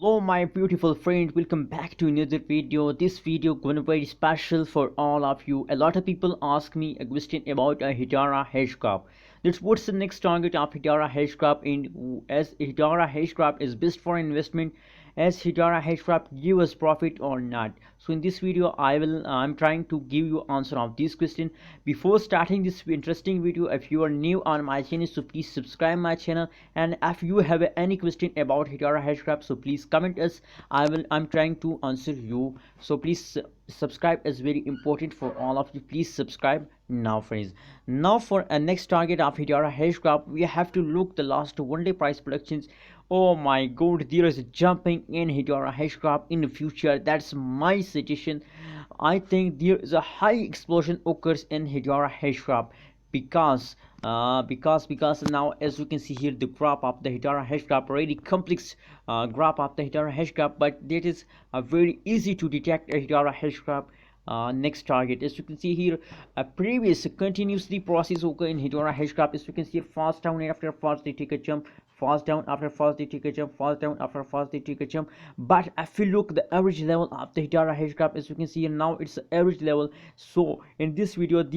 Hello my beautiful friends, welcome back to another video. This video gonna be very special for all of you. A lot of people ask me a question about a Hedera hashgraph. That's what's the next target of Hedera hashgraph, in as Hedera hashgraph is best for investment, as Hedera hashgraph give us profit or not. So in this video I'm trying to give you answer of this question. Before starting this interesting video, if you are new on my channel, so please subscribe my channel, and if you have any question about Hedera hashgraph, so please comment us. I'm trying to answer you. So please subscribe is very important for all of you. Please subscribe now friends. Now for a next target of Hedera hashgraph, we have to look the last one day price predictions. Oh my god, there is a jumping in Hedera hashgraph in the future. That's my suggestion. I think there is a high explosion occurs in Hedera hashgraph because now, as you can see here, the graph of the Hedera hashgraph, already complex graph of the Hedera hashgraph, but that is very easy to detect a Hedera hashgraph next target. As you can see here, a previous continuously process occur in Hedera hashgraph. As you can see, fast down after fast they take a jump, fast down after fast they take a jump, fast down after fast they take a jump. But if you look the average level of the Hedera hashgraph, as you can see here, now it's the average level. So in this video, at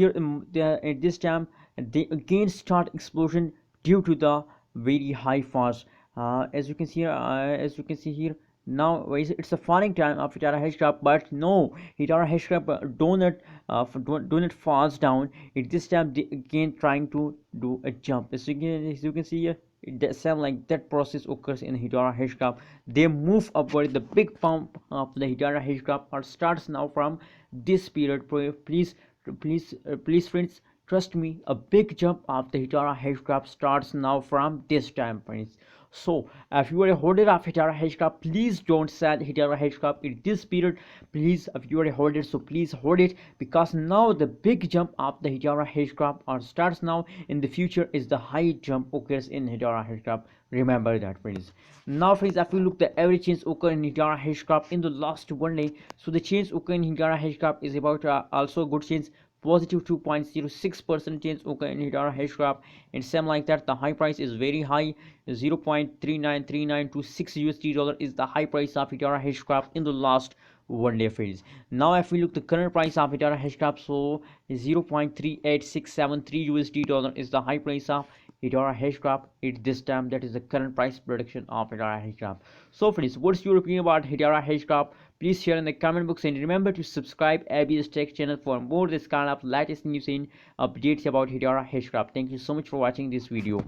this time they again start explosion due to the very high fast. As you can see here, now it's a falling time of Hedera hashgraph, but no, Hedera hashgraph do not falls down. At this time they again trying to do a jump. As you can see here, the same like that process occurs in Hedera hashgraph. They move upward. The big pump of the Hedera hashgraph starts now from this period. Please friends, trust me, a big jump of the Hedera hashgraph starts now from this time friends. So if you are a holder of Hedera hashgraph, please don't sell Hedera hashgraph in this period. Please, if you are a holder, so please hold it, because now the big jump of the Hedera hashgraph starts now. In the future is the high jump occurs in Hedera hashgraph. Remember that friends. Now friends, if we look the average change occur in Hedera hashgraph in the last one day, so the change occur in Hedera hashgraph is about also good change, positive 2.06% change occur in Hedera hashgraph. And same like that, the high price is very high, 0.393926 USD dollar is the high price of Hedera hashgraph in the last one day phase. Now if we look the current price of Hedera hashgraph, so 0.38673 USD dollar is the high price of Hedera hashgraph at this time. That is the current price prediction of Hedera hashgraph. So friends, what's your opinion about Hedera hashgraph? Please share in the comment box, and remember to subscribe ABS Tech channel for more this kind of latest news and updates about Hedera hashgraph. Thank you so much for watching this video.